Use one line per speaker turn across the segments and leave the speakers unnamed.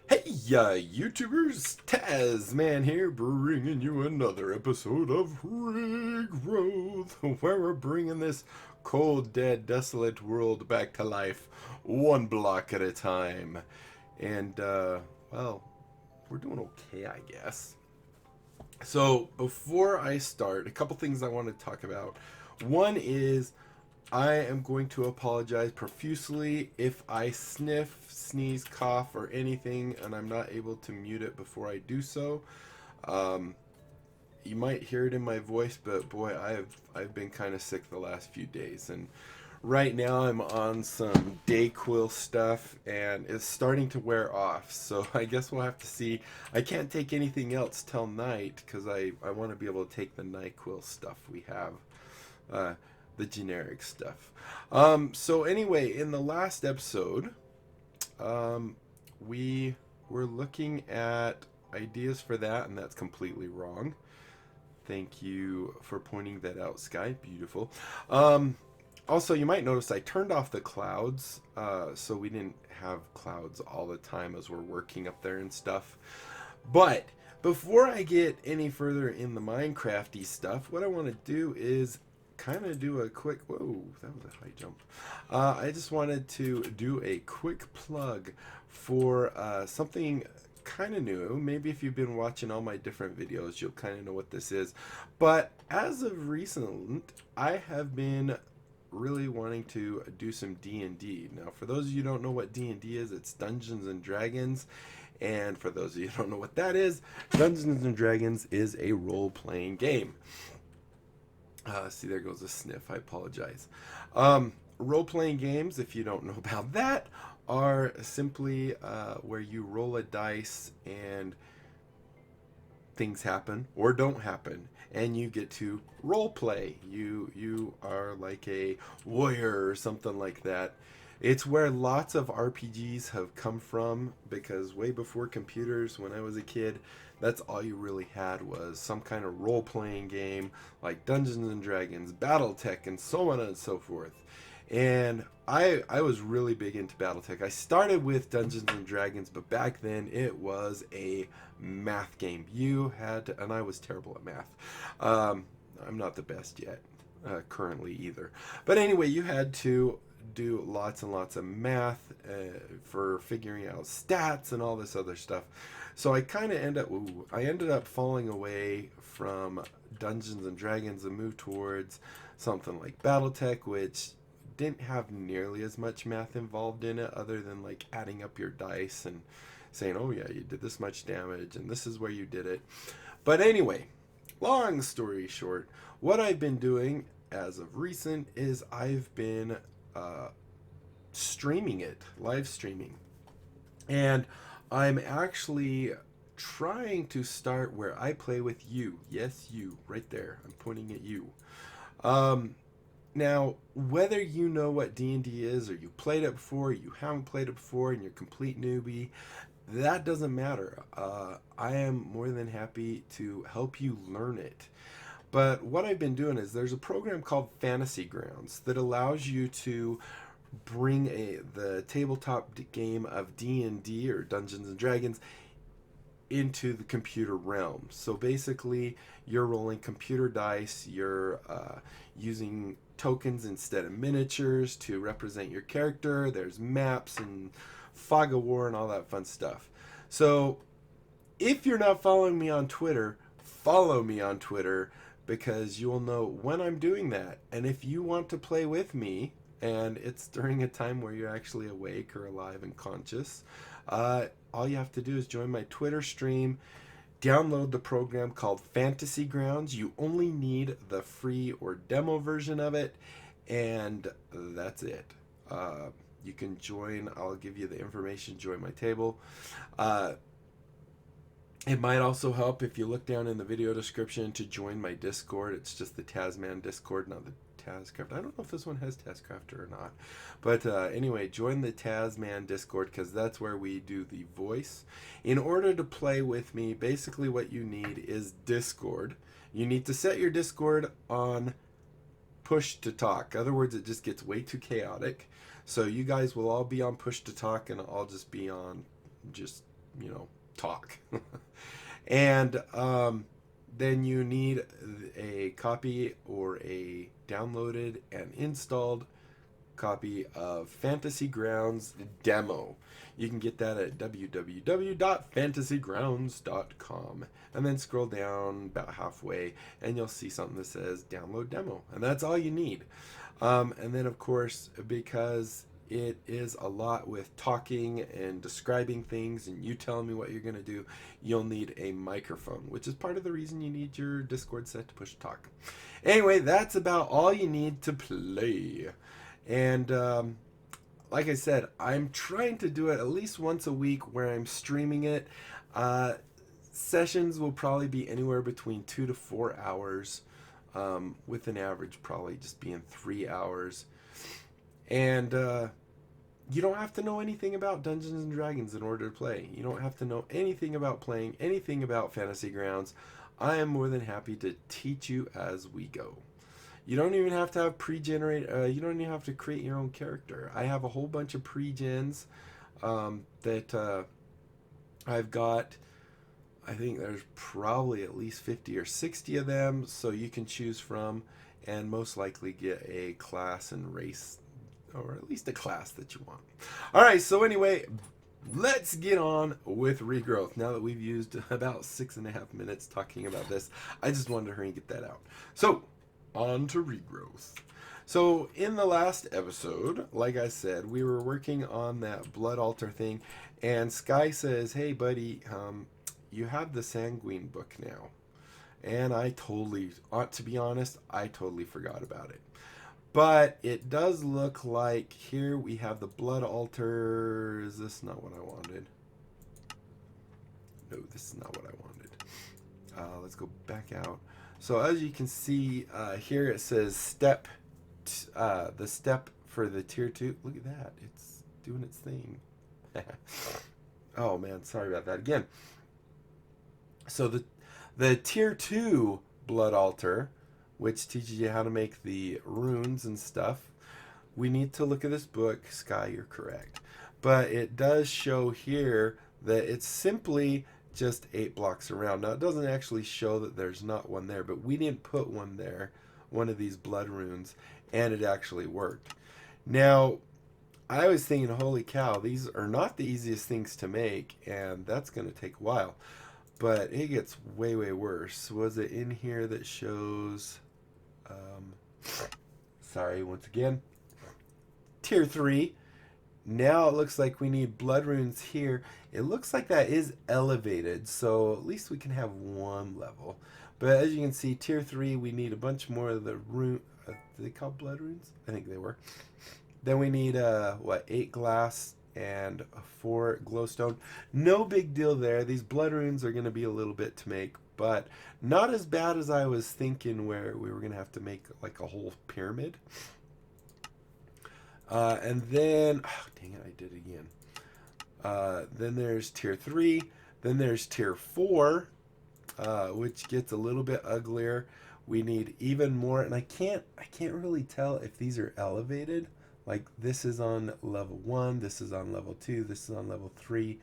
Hey, YouTubers, Tazman here, bringing you another episode of Regrowth, where we're bringing this cold, dead, desolate world back to life, one block at a time. And, well, we're doing okay, I guess. So, before I start, a couple things I want to talk about. One is I am going to apologize profusely if I sniff, sneeze, cough, or anything, and I'm not able to mute it before I do so. You might hear it in my voice, but boy, I've been kind of sick the last few days, and right now I'm on some Dayquil stuff, and it's starting to wear off. So I guess we'll have to see. I can't take anything else till night because I want to be able to take the NyQuil stuff we have. The generic stuff. So anyway, in the last episode, we were looking at ideas for that, and that's completely wrong. Thank you for pointing that out, Sky. Beautiful. Also, you might notice I turned off the clouds, so we didn't have clouds all the time as we're working up there and stuff. But before I get any further in the Minecrafty stuff, what I want to do is kind of do a quick, whoa, that was a high jump. I just wanted to do a quick plug for something kind of new. Maybe if you've been watching all my different videos, you'll kind of know what this is. But as of recent, I have been really wanting to do some D&D. Now, for those of you who don't know what D&D is, it's Dungeons and Dragons. And for those of you who don't know what that is, Dungeons and Dragons is a role-playing game. See, there goes a sniff. I apologize. Role-playing games, if you don't know about that, are simply where you roll a dice and things happen or don't happen, and you get to role play. You are like a warrior or something like that. It's where lots of RPGs have come from, because way before computers, when I was a kid, that's all you really had was some kind of role-playing game like Dungeons and Dragons, Battletech, and so on and so forth. And I was really big into Battletech. I started with Dungeons and Dragons, but back then it was a math game. You had to, and I was terrible at math. I'm not the best yet, currently either. But anyway, you had to do lots and lots of math for figuring out stats and all this other stuff. So I kind of ended up falling away from Dungeons and Dragons and moved towards something like Battletech, which didn't have nearly as much math involved in it, other than like adding up your dice and saying, oh yeah, you did this much damage and this is where you did it. But anyway, long story short, what I've been doing as of recent is I've been streaming it, live streaming. And I'm actually trying to start where I play with you. Yes, you, right there. I'm pointing at you. Now, whether you know what D&D is, or you played it before, or you haven't played it before, and you're a complete newbie, that doesn't matter. I am more than happy to help you learn it. But what I've been doing is there's a program called Fantasy Grounds that allows you to bring the tabletop game of D&D, or Dungeons and Dragons, into the computer realm. So basically, you're rolling computer dice, you're using tokens instead of miniatures to represent your character. There's maps and fog of war and all that fun stuff. So if you're not following me on Twitter, follow me on Twitter, because you will know when I'm doing that. And if you want to play with me, and it's during a time where you're actually awake or alive and conscious, all you have to do is join my Twitter stream, download the program called Fantasy Grounds. You only need the free or demo version of it, and that's it. You can join. I'll give you the information. Join my table. It might also help if you look down in the video description to join my Discord. It's just the Tasman Discord, not the Tazcraft. I don't know if this one has Tazcrafter or not. But anyway, join the Tasman Discord, because that's where we do the voice. In order to play with me, basically what you need is Discord. You need to set your Discord on push to talk. In other words, it just gets way too chaotic. So you guys will all be on push to talk, and I'll just be on just, talk. And then you need a copy or a downloaded and installed copy of Fantasy Grounds Demo. You can get that at www.fantasygrounds.com, and then scroll down about halfway and you'll see something that says download demo, and that's all you need. And then of course, because it is a lot with talking and describing things and you telling me what you're going to do, you'll need a microphone, which is part of the reason you need your Discord set to push talk. Anyway, that's about all you need to play. And like I said, I'm trying to do it at least once a week where I'm streaming it. Sessions will probably be anywhere between 2 to 4 hours, with an average probably just being 3 hours. And you don't have to know anything about Dungeons and Dragons in order to play. You don't have to know anything about playing, anything about Fantasy Grounds. I am more than happy to teach you as we go. You don't even have to have you don't even have to create your own character. I have a whole bunch of pre-gens that I've got. I think there's probably at least 50 or 60 of them, so you can choose from and most likely get a class and race, or at least a class that you want. All right, so anyway, let's get on with Regrowth. Now that we've used about 6.5 minutes talking about this, I just wanted to hurry and get that out. So, on to Regrowth. So in the last episode, like I said, we were working on that blood altar thing, and Sky says, hey buddy, you have the Sanguine book now. And I totally, to be honest, I totally forgot about it. But it does look like here we have the blood altar. Is this not what I wanted? No, this is not what I wanted. Let's go back out. So as you can see here, it says the step for the tier 2. Look at that. It's doing its thing. Oh man, sorry about that again. So the tier 2 blood altar, which teaches you how to make the runes and stuff, we need to look at this book. Sky, you're correct. But it does show here that it's simply just 8 blocks around. Now it doesn't actually show that there's not one there, but we didn't put one there, one of these blood runes, and it actually worked. Now I was thinking, holy cow, these are not the easiest things to make, and that's going to take a while. But it gets way, way worse. Was it in here that shows, sorry, once again, tier 3. Now it looks like we need blood runes here. It looks like that is elevated, so at least we can have one level. But as you can see, tier 3, we need a bunch more of the rune. They called blood runes? I think they were. Then we need 8 glass and 4 glowstone. No big deal there. These blood runes are going to be a little bit to make, but not as bad as I was thinking, where we were going to have to make like a whole pyramid. And then, oh, dang it, I did it again. Then there's tier 3. Then there's tier 4, which gets a little bit uglier. We need even more, and I can't really tell if these are elevated. Like this is on level 1, this is on level 2, this is on level 3.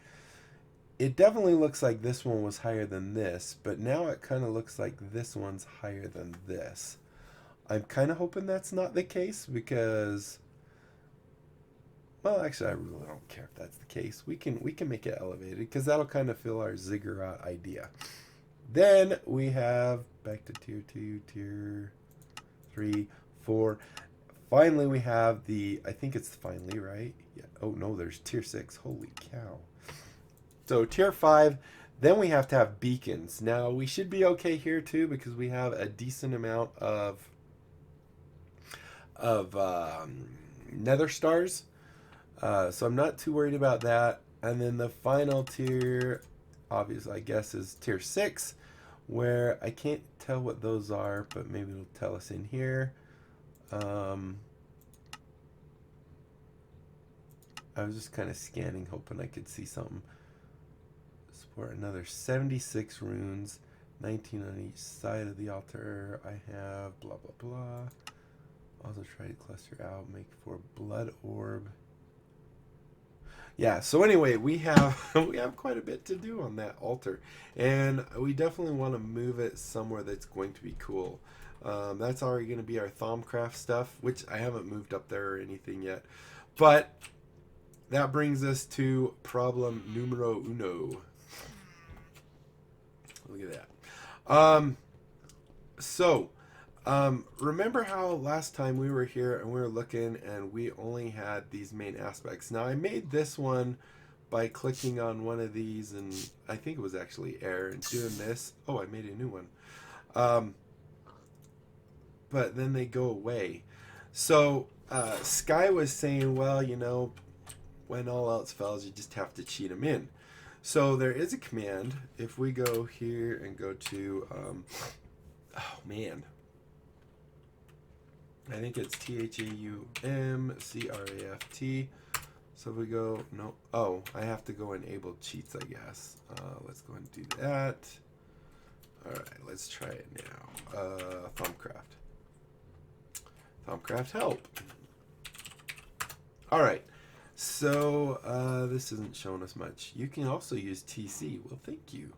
It definitely looks like this one was higher than this, but now it kind of looks like this one's higher than this. I'm kind of hoping that's not the case, because, well, actually, I really don't care if that's the case. We can make it elevated, because that'll kind of fill our ziggurat idea. Then we have back to tier 2, tier 3, 4. Finally, we have I think it's finally, right? Yeah. Oh, no, there's tier 6. Holy cow. So tier 5, then we have to have beacons. Now, we should be okay here, too, because we have a decent amount of nether stars. So I'm not too worried about that. And then the final tier, obviously, I guess, is tier 6, where I can't tell what those are, but maybe it'll tell us in here. I was just kind of scanning, hoping I could see something. Support another 76 runes, 19 on each side of the altar. I have blah, blah, blah. Also try to cluster out, make for blood orb. Yeah, so anyway, we have we have quite a bit to do on that altar, and we definitely want to move it somewhere that's going to be cool. That's already going to be our Thaumcraft stuff, which I haven't moved up there or anything yet. But that brings us to problem numero uno. Look at that. Remember how last time we were here and we were looking and we only had these main aspects. Now I made this one by clicking on one of these, and I think it was actually air, and doing this. Oh, I made a new one. But then they go away. So Sky was saying, well, you know, when all else fails, you just have to cheat them in. So there is a command. If we go here and go to, oh man, I think it's THAUMCRAFT. So if we go, no, oh, I have to go enable cheats, I guess. Let's go and do that. All right, let's try it now. Thaumcraft. Thaumcraft help. All right. So this isn't showing us much. You can also use TC. Well, thank you.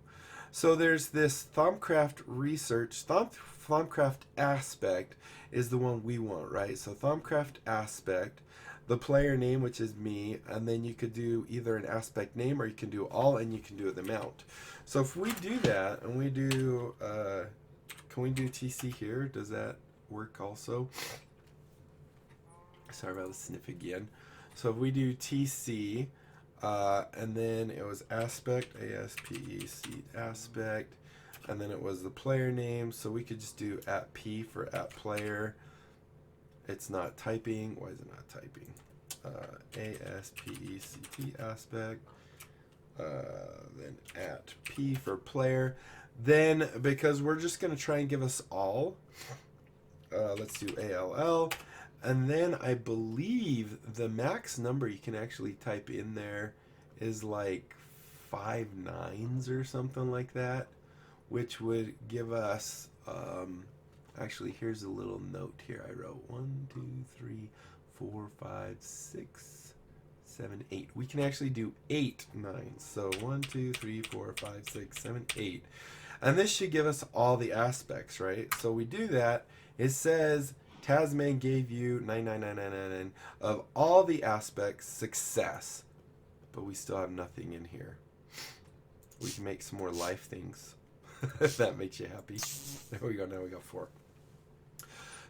So there's this Thaumcraft research. Thaumcraft aspect is the one we want, right? So Thaumcraft aspect, the player name, which is me, and then you could do either an aspect name or you can do all, and you can do the mount. So if we do that and we do, can we do TC here? Does that work also? Sorry about the sniff again. So if we do TC, and then it was aspect, ASPEC aspect, and then it was the player name, so we could just do @P for @player. It's not typing. Why is it not typing? ASPECT aspect, then @P for player. Then, because we're just going to try and give us all, let's do ALL. And then I believe the max number you can actually type in there is like 5 9s or something like that, which would give us, actually here's a little note here I wrote, 1 2 3 4 5 6 7 8. We can actually do 8 9s. So 1 2 3 4 5 6 7 8. And this should give us all the aspects, right? So we do that. It says Tasman gave you 99999 of all the aspects success, but we still have nothing in here. We can make some more life things if that makes you happy. There we go. Now we got 4.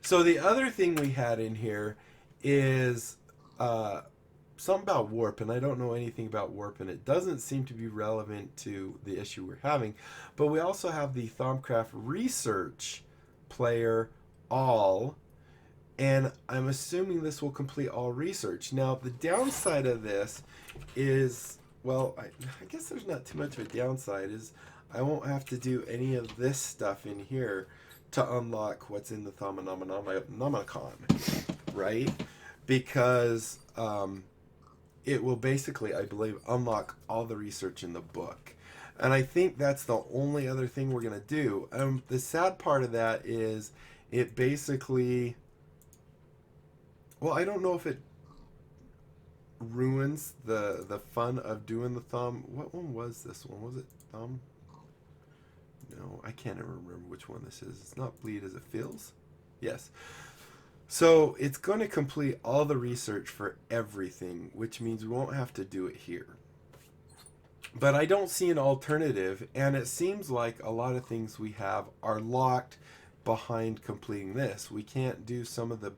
So the other thing we had in here is something about warp, and I don't know anything about warp, and it doesn't seem to be relevant to the issue we're having. But we also have the Thaumcraft research player all. And I'm assuming this will complete all research. Now, the downside of this is, well, I guess there's not too much of a downside, is I won't have to do any of this stuff in here to unlock what's in the Thaumonomicon, right? Because it will basically, I believe, unlock all the research in the book. And I think that's the only other thing we're going to do. The sad part of that is it basically... Well, I don't know if it ruins the fun of doing the thumb. What one was this one? Was it thumb? No, I can't ever remember which one this is. It's not bleed as it feels. Yes. So it's going to complete all the research for everything, which means we won't have to do it here. But I don't see an alternative, and it seems like a lot of things we have are locked behind completing this. We can't do some of the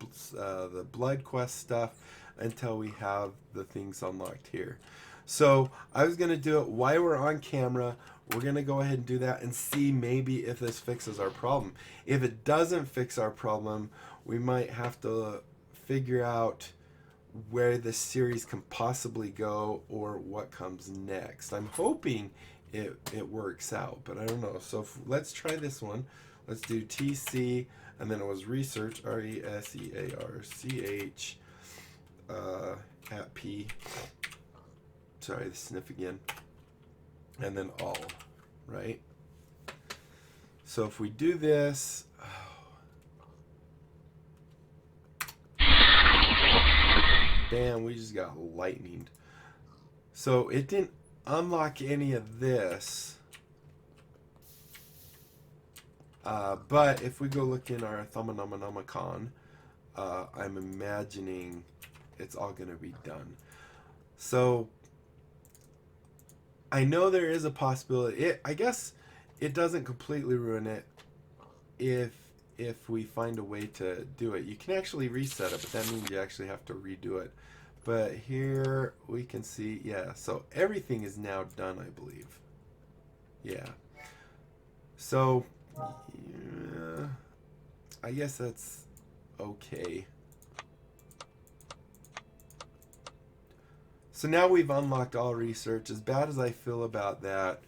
blood quest stuff until we have the things unlocked here. So I was going to do it while we're on camera. We're going to go ahead and do that and see maybe if this fixes our problem. If it doesn't fix our problem, we might have to figure out where this series can possibly go or what comes next. I'm hoping it works out, but I don't know. So let's try this one. Let's do TC, and then it was research, RESEARCH, @P. Sorry, the sniff again. And then all, right? So if we do this, Damn, we just got lightninged. So it didn't unlock any of this. But if we go look in our Thumanomanomicon, I'm imagining it's all going to be done. So I know there is a possibility. I guess it doesn't completely ruin it if we find a way to do it. You can actually reset it, but that means you actually have to redo it. But here we can see, yeah, so everything is now done, I believe. Yeah. So, yeah, I guess that's okay. So now we've unlocked all research. As bad as I feel about that,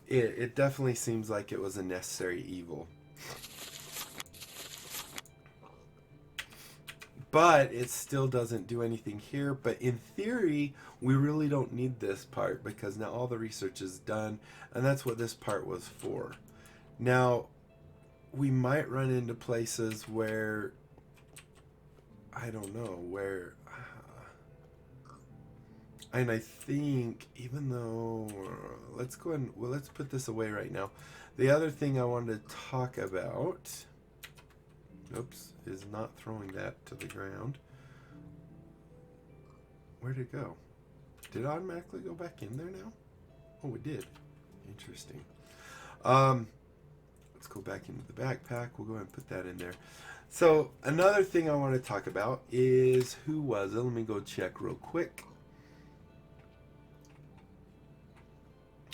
it definitely seems like it was a necessary evil. But it still doesn't do anything here. But in theory, we really don't need this part because now all the research is done. And that's what this part was for. Now, we might run into places where, I don't know, where... And I think, even though, let's go and, well, let's put this away right now. The other thing I wanted to talk about, oops, is not throwing that to the ground. Where'd it go? Did it automatically go back in there now? Oh, it did. Interesting. Let's go back into the backpack. We'll go ahead and put that in there. So, another thing I want to talk about is, who was it? Let me go check real quick.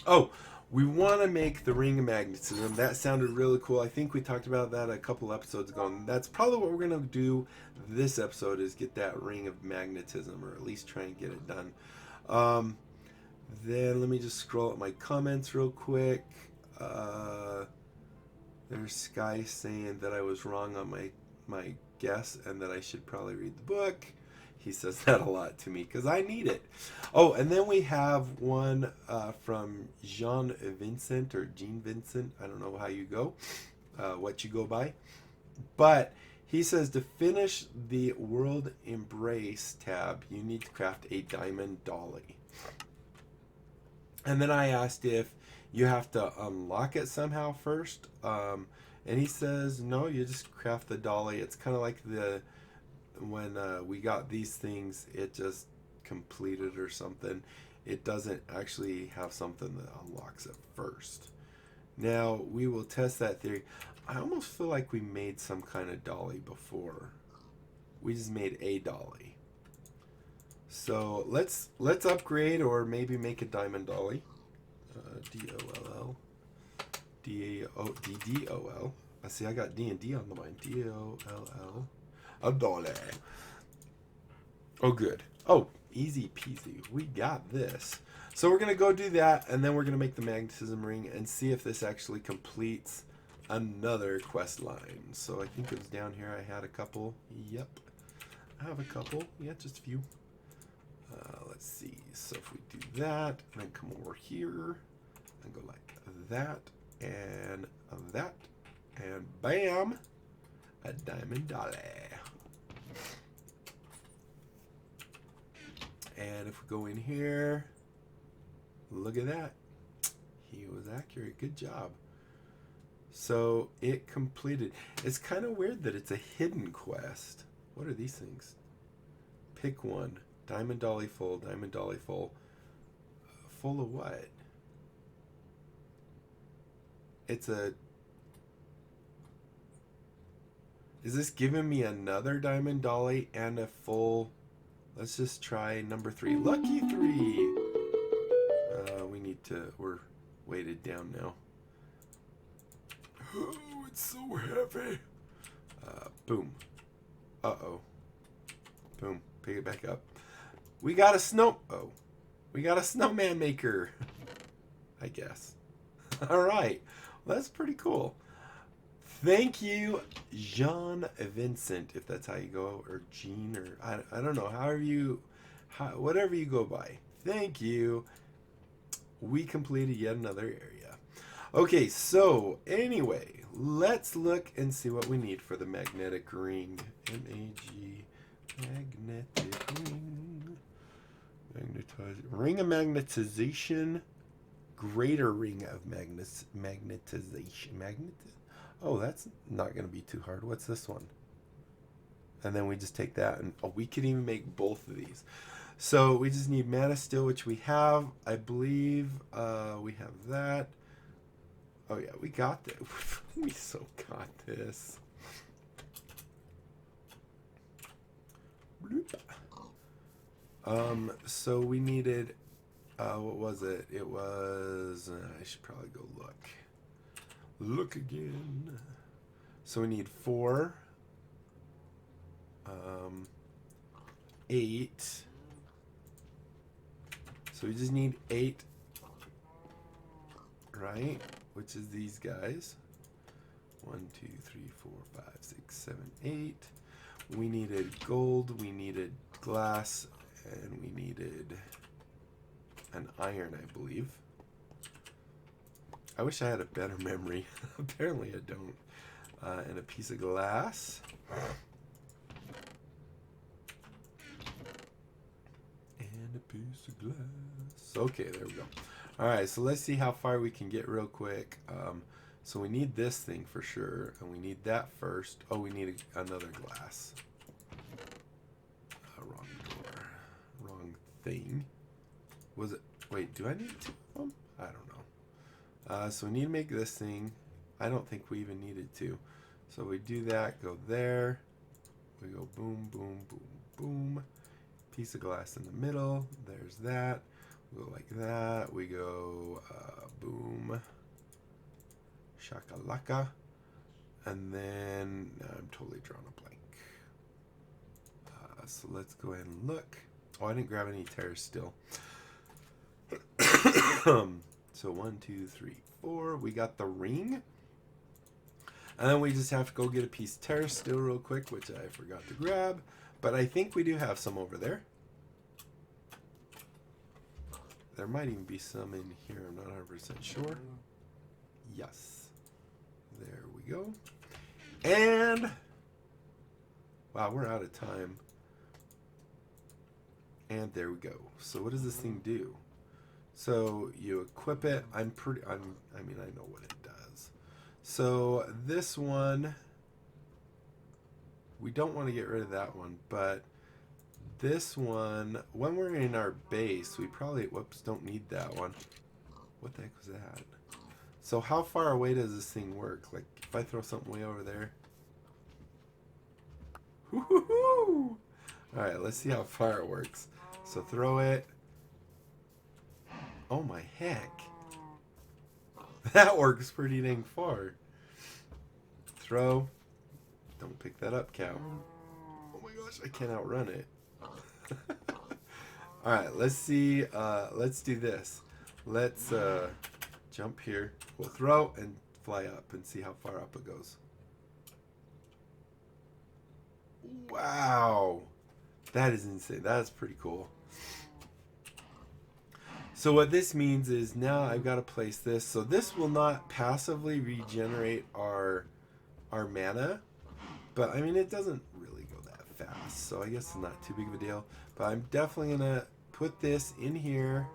Oh, we want to make the ring of magnetism. That sounded really cool. I think we talked about that a couple episodes ago. And that's probably what we're going to do this episode is get that ring of magnetism, or at least try and get it done. Then let me just scroll up my comments real quick. There's Sky saying that I was wrong on my guess and that I should probably read the book. He says that a lot to me because I need it. Oh, and then we have one from Jean Vincent or Jean Vincent. I don't know how you go, what you go by. But he says to finish the World Embrace tab, you need to craft a diamond dolly. And then I asked if you have to unlock it somehow first. And he says, no, you just craft the dolly. It's kind of like when we got these things, it just completed or something. It doesn't actually have something that unlocks it first. Now, we will test that theory. I almost feel like we made some kind of dolly before. We just made a dolly. So let's upgrade or maybe make a diamond dolly. D-O-L-L. D-O-D-D-O-L. I see I got D and D on the mind. D-O-L-L. A dolly. Oh, good. Oh, easy peasy. We got this. So we're going to go do that, and then we're going to make the magnetism ring and see if this actually completes another quest line. So I think it was down here. I had a couple. Yep. I have a couple. Yeah, just a few. Let's see. So if we do that, and then come over here and go like that, and bam, a diamond dolly. And if we go in here, look at that. He was accurate. Good job. So it completed. It's kind of weird that it's a hidden quest. What are these things? Pick one. Diamond dolly full. Diamond dolly full. Full of what? It's a... Is this giving me another diamond dolly and a full... Let's just try number 3. Lucky 3! We need to... We're weighted down now. Oh, it's so heavy. Boom. Uh-oh. Boom. Pick it back up. We got a snow... Oh. We got a snowman maker. I guess. Alright. Well, that's pretty cool. Thank you, Jean Vincent, if that's how you go, or Jean, or I don't know, whatever you go by. Thank you. We completed yet another area. Okay, so anyway, let's look and see what we need for the magnetic ring. M-A-G, magnetic ring. Magnetize. Ring of magnetization. Greater ring of magnetization. Oh, that's not going to be too hard. What's this one? And then we just take that, and oh, we can even make both of these. So we just need mana steel, which we have. I believe we have that. Oh yeah, we got this. We so got this. So we needed, what was it? It was, I should probably go look. Look again. So we need 4. 8. So we just need 8, right? Which is these guys. 1, 2, 3, 4, 5, 6, 7, 8. We needed gold, we needed glass, and we needed an iron, I believe. I wish I had a better memory. Apparently I don't. And a piece of glass. And a piece of glass. Okay, there we go. Alright, so let's see how far we can get real quick. So we need this thing for sure, and we need that first. Oh, we need another glass. Wrong door. Wrong thing. Was it? Wait, do I need 2 of them? I don't know. So we need to make this thing. I don't think we even needed to. So we do that, go there. We go boom, boom, boom, boom. Piece of glass in the middle. There's that. We go like that. We go boom. Shakalaka. And then I'm totally drawing a blank. So let's go ahead and look. Oh, I didn't grab any tears still. So 1, 2, 3, 4. We got the ring. And then we just have to go get a piece of tear still real quick, which I forgot to grab. But I think we do have some over there. There might even be some in here. I'm not 100% sure. Yes. There we go. And wow, we're out of time. And there we go. So what does this thing do? So you equip it. I mean, I know what it does. So this one, we don't want to get rid of that one, but this one, when we're in our base, we probably, whoops, don't need that one. What the heck was that? So how far away does this thing work? Like, if I throw something way over there. Woo-hoo-hoo! Alright, let's see how far it works. So throw it. Oh my heck. That works pretty dang far. Throw. Don't pick that up, cow. Oh my gosh, I can't outrun it. Alright, let's see. Let's do this. Let's jump here. We'll throw and fly up and see how far up it goes. Wow. That is insane. That's pretty cool. So what this means is now I've got to place this. So this will not passively regenerate our mana. But I mean, it doesn't really go that fast. So I guess it's not too big of a deal. But I'm definitely going to put this in here.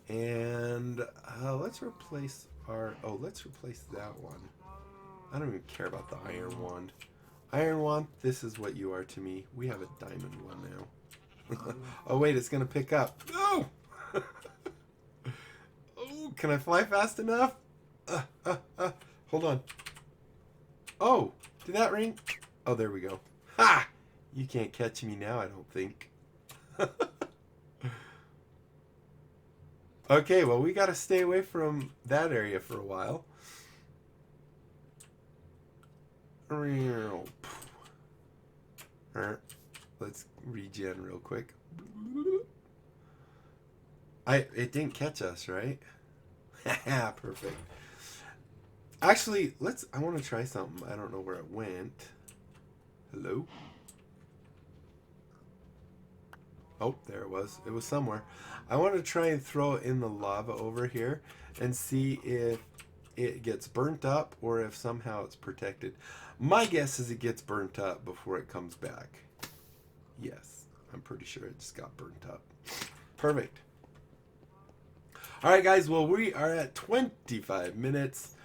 And let's replace let's replace that one. I don't even care about the iron wand. Iron wand, this is what you are to me. We have a diamond one now. Oh wait, it's gonna pick up. No! Oh, can I fly fast enough? Hold on. Oh, did that ring? Oh, there we go. Ha! You can't catch me now, I don't think. Okay, well, we gotta stay away from that area for a while. Let's regen real quick. It didn't catch us, right? Perfect. Actually, I want to try something. I don't know where it went. Hello? Oh, there it was. It was somewhere. I want to try and throw it in the lava over here and see if it gets burnt up or if somehow it's protected. My guess is it gets burnt up before it comes back. Yes, I'm pretty sure it just got burnt up. Perfect. All right, guys. Well, we are at 25 minutes.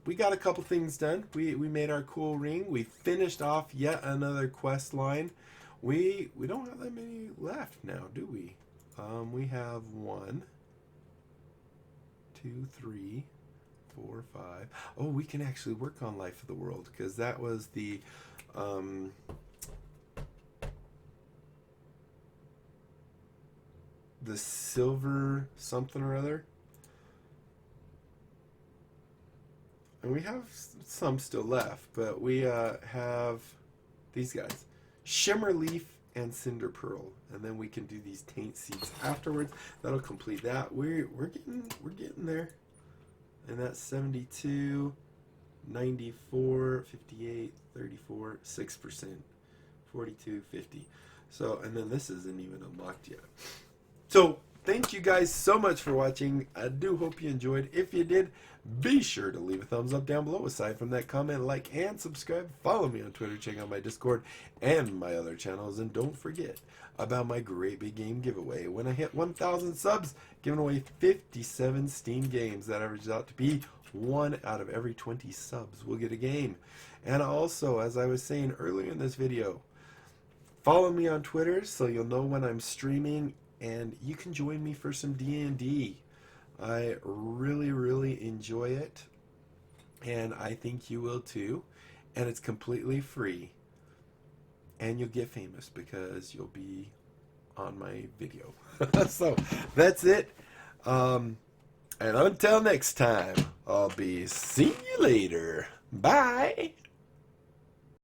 We got a couple things done. We made our cool ring. We finished off yet another quest line. We don't have that many left now, do we? We have 1, 2, 3, 4, 5. Oh, we can actually work on Life of the World because that was the silver something or other. And we have some still left, but we have these guys, Shimmer Leaf and Cinder Pearl, and then we can do these taint seeds afterwards. That'll complete that. We're getting there, and that's 72, 94, 58, 34, 6%, 42, 50. So, and then this isn't even unlocked yet. So, thank you guys so much for watching. I do hope you enjoyed. If you did, be sure to leave a thumbs up down below. Aside from that, comment, like, and subscribe. Follow me on Twitter. Check out my Discord and my other channels. And don't forget about my great big game giveaway. When I hit 1,000 subs, giving away 57 Steam games. That averages out to be 1 out of every 20 subs will get a game. And also, as I was saying earlier in this video, follow me on Twitter so you'll know when I'm streaming. And you can join me for some D&D. I really enjoy it. And I think you will too. And it's completely free. And you'll get famous because you'll be on my video. So, that's it. And until next time, I'll be seeing you later. Bye.